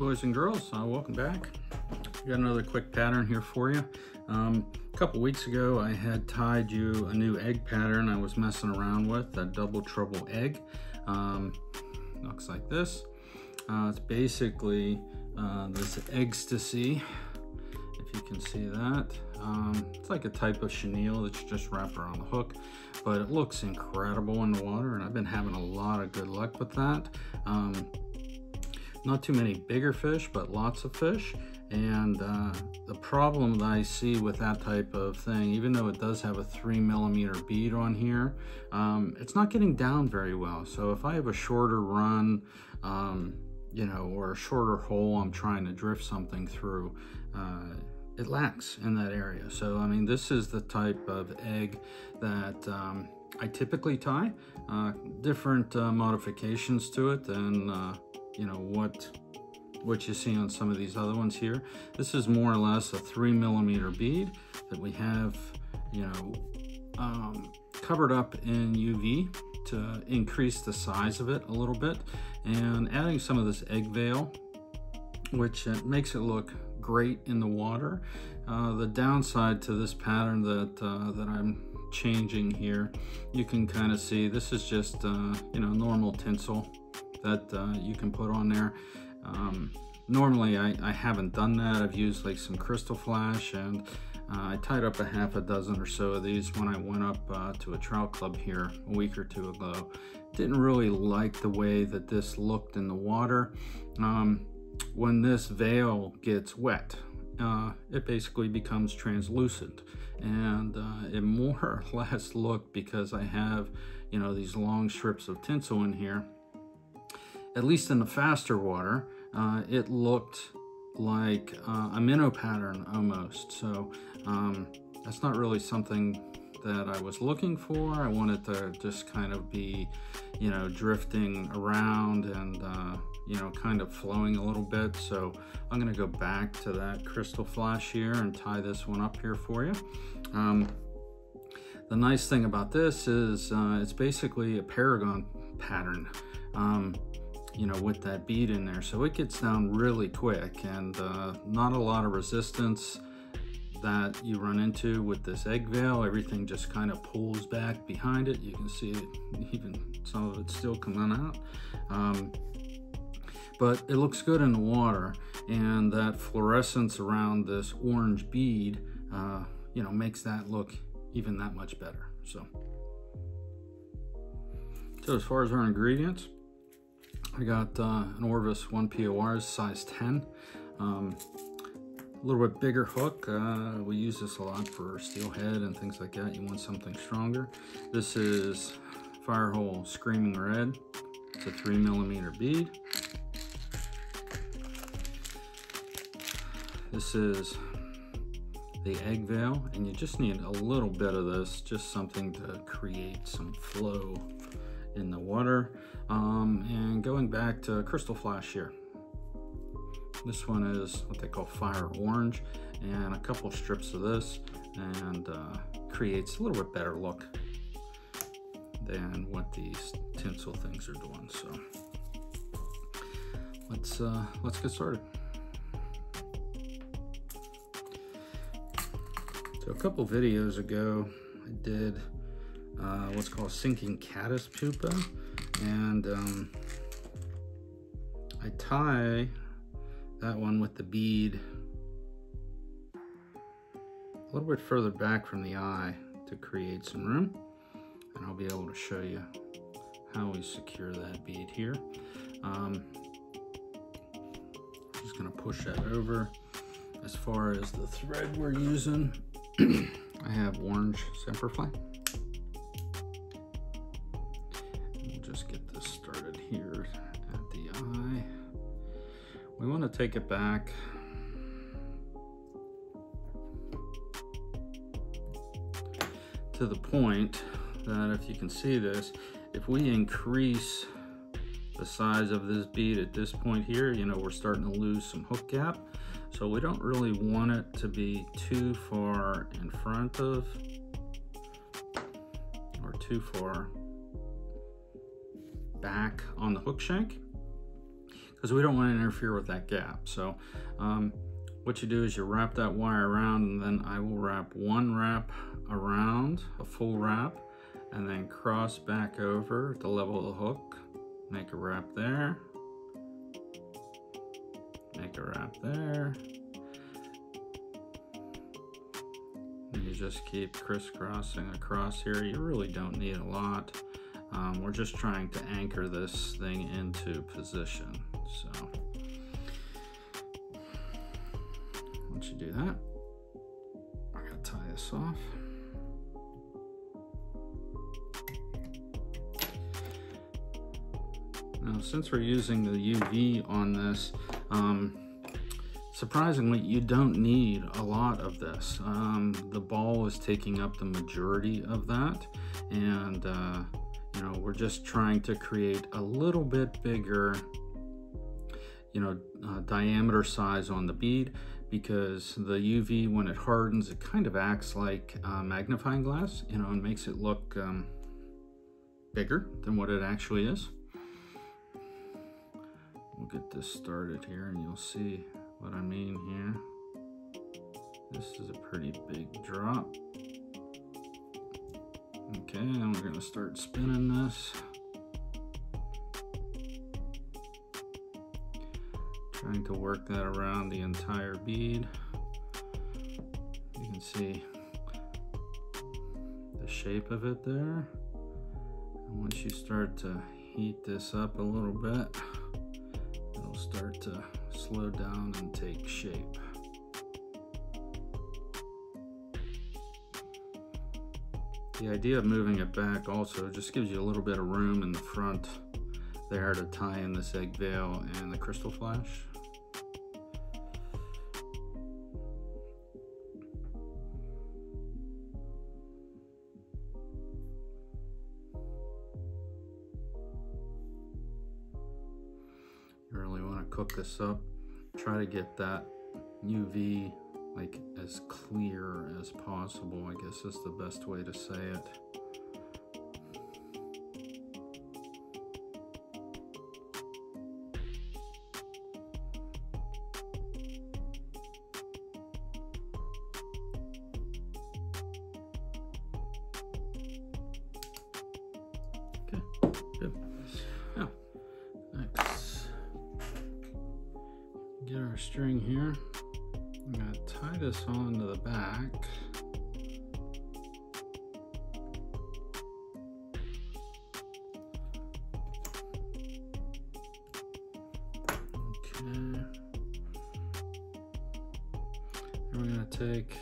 boys and girls, welcome back. Got another quick pattern here for you. A couple weeks ago I had tied you a new egg pattern I was messing around with, a double treble egg. Looks like this. It's basically this ecstasy, if you can see that. It's like a type of chenille that you just wrap around the hook, but it looks incredible in the water, and I've been having a lot of good luck with that. Not too many bigger fish, but lots of fish. And the problem that I see with that type of thing, even though it does have a 3mm bead on here, it's not getting down very well. So if I have a shorter run, you know, or a shorter hole I'm trying to drift something through, it lacks in that area. So, I mean, this is the type of egg that I typically tie. Different modifications to it than, you know, what you see on some of these other ones here. This is more or less a 3mm bead that we have, you know, covered up in UV to increase the size of it a little bit, and adding some of this egg veil, which makes it look great in the water. The downside to this pattern that I'm changing here, you can kind of see this is just you know, normal tinsel that you can put on there. Normally I haven't done that. I've used like some crystal flash, and I tied up a half a dozen or so of these when I went up to a trout club here a week or two ago. Didn't really like the way that this looked in the water. When this veil gets wet, it basically becomes translucent, and it more or less looked, because I have, you know, these long strips of tinsel in here, at least in the faster water, it looked like a minnow pattern almost. So that's not really something that I was looking for. I wanted to just kind of be, you know, drifting around and you know, kind of flowing a little bit. So I'm going to go back to that crystal flash here and tie this one up here for you. The nice thing about this is it's basically a perdigon pattern, you know, with that bead in there. So it gets down really quick, and not a lot of resistance that you run into with this egg veil. Everything just kind of pulls back behind it. You can see it, even some of it's still coming out. But it looks good in the water, and that fluorescence around this orange bead, you know, makes that look even that much better. So as far as our ingredients, I got an Orvis 1 PORs size 10. A little bit bigger hook. We use this a lot for steelhead and things like that. You want something stronger. This is Firehole Screaming Red. It's a 3mm bead. This is the egg veil, and you just need a little bit of this, just something to create some flow in the water. And going back to crystal flash here, this one is what they call fire orange, and a couple strips of this, and creates a little bit better look than what these tinsel things are doing. So let's get started. So a couple videos ago I did what's called sinking caddis pupa, and I tie that one with the bead a little bit further back from the eye to create some room, and I'll be able to show you how we secure that bead here. Just gonna push that over. As far as the thread we're using, I have orange Semperfli. We'll just get this started here at the eye. We want to take it back to the point that, if you can see this, if we increase the size of this bead at this point here, you know, we're starting to lose some hook gap. So we don't really want it to be too far in front of, or too far back on the hook shank, because we don't want to interfere with that gap. So what you do is you wrap that wire around, and then I will wrap one wrap around, a full wrap, and then cross back over at the level of the hook, make a wrap there, make a wrap there, and you just keep crisscrossing across here. You really don't need a lot. We're just trying to anchor this thing into position. So once you do that, I'm gonna tie this off. Now, since we're using the UV on this, surprisingly, you don't need a lot of this. The ball is taking up the majority of that, and you know, we're just trying to create a little bit bigger, you know, diameter size on the bead, because the UV, when it hardens, it kind of acts like magnifying glass, you know, and makes it look bigger than what it actually is. We'll get this started here and you'll see what I mean here. This is a pretty big drop. Okay, and we're gonna start spinning this. Trying to work that around the entire bead. You can see the shape of it there. And once you start to heat this up a little bit, it'll start to slow down and take shape. The idea of moving it back also just gives you a little bit of room in the front there to tie in this egg veil and the crystal flash. You really want to cook this up. Try to get that UV like as clear as possible, I guess is the best way to say it. Okay, good. Now, next, get our string here. I'm going to tie this onto the back. Okay. And we're going to take,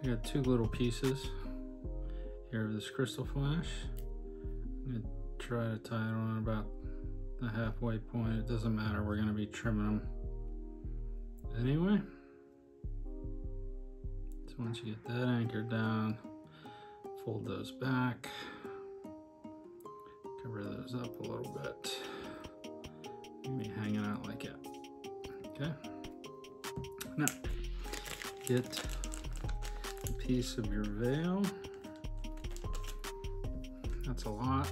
I got two little pieces here of this crystal flash. I'm going to try to tie it on about the halfway point. It doesn't matter, we're going to be trimming them anyway. Once you get that anchored down, fold those back, cover those up a little bit. Maybe hanging out like that. Okay. Now, get a piece of your veil. That's a lot,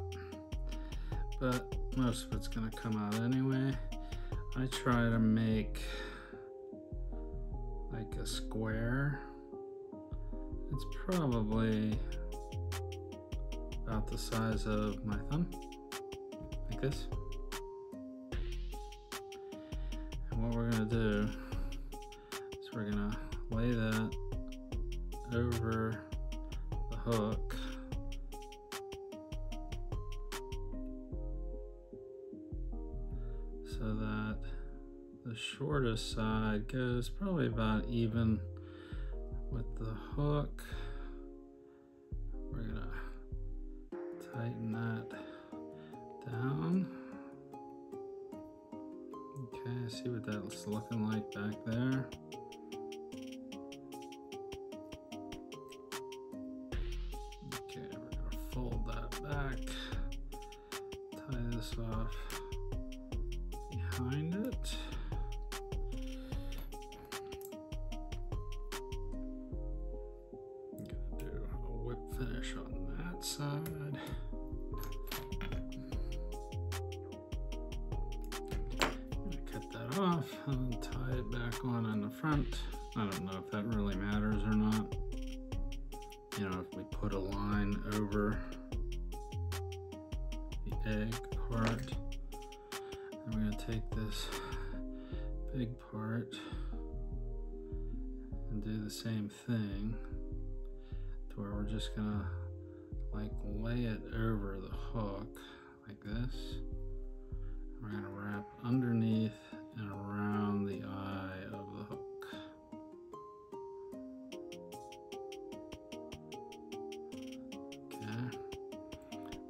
but most of it's going to come out anyway. I try to make like a square. It's probably about the size of my thumb, like this. And what we're gonna do is we're gonna lay that over the hook. So that the shortest side goes probably about even with the hook. We're gonna tighten that down. Okay, see what that's looking like back there. Okay, we're gonna fold that back, tie this off behind it. Finish on that side. I'm gonna front. I don't know if that really matters or not. You know, if we put a line over the egg part, and we're going to take this big part and do the same thing, to where we're just going to like lay it over the hook like this. We're going to wrap underneath and around the eye of the hook. Okay.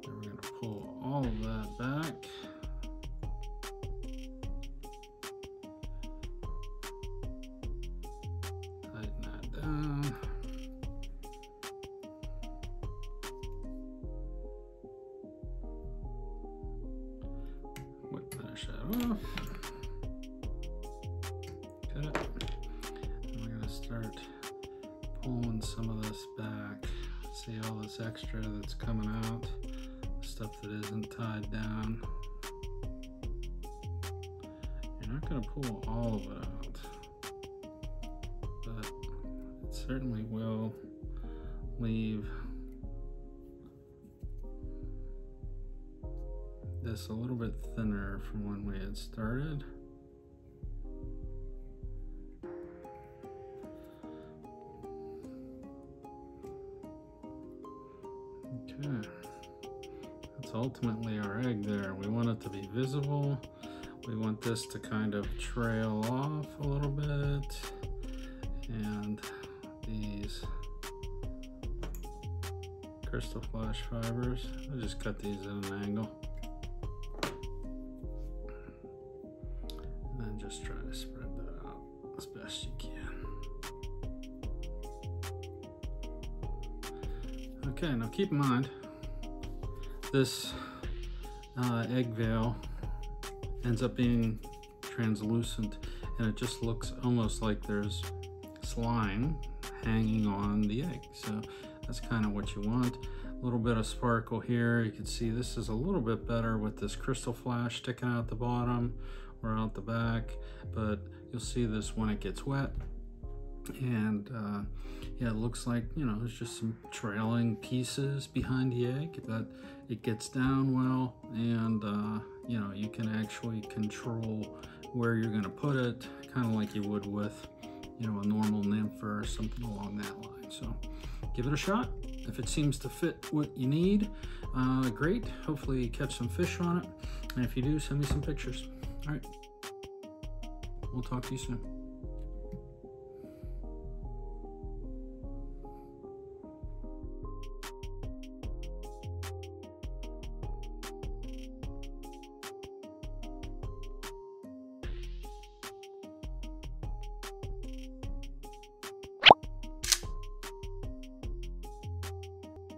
Then we're going to pull all of that back. Tighten that down. Finish that off. Okay. And we're going to start pulling some of this back. See all this extra that's coming out, stuff that isn't tied down. You're not going to pull all of it out, but it certainly will leave this a little bit thinner from when we had started. Okay, that's ultimately our egg there. We want it to be visible. We want this to kind of trail off a little bit, and these crystal flash fibers, I just cut these at an angle. Just try to spread that out as best you can. Okay, now keep in mind, this egg veil ends up being translucent, and it just looks almost like there's slime hanging on the egg. So that's kind of what you want. A little bit of sparkle here. You can see this is a little bit better with this crystal flash sticking out the bottom or out the back, but you'll see this when it gets wet. And yeah, it looks like, you know, there's just some trailing pieces behind the egg, but it gets down well, and you know, you can actually control where you're going to put it, kind of like you would with, you know, a normal nymph or something along that line. So give it a shot. If it seems to fit what you need, great. Hopefully you catch some fish on it, and if you do, send me some pictures. All right, we'll talk to you soon.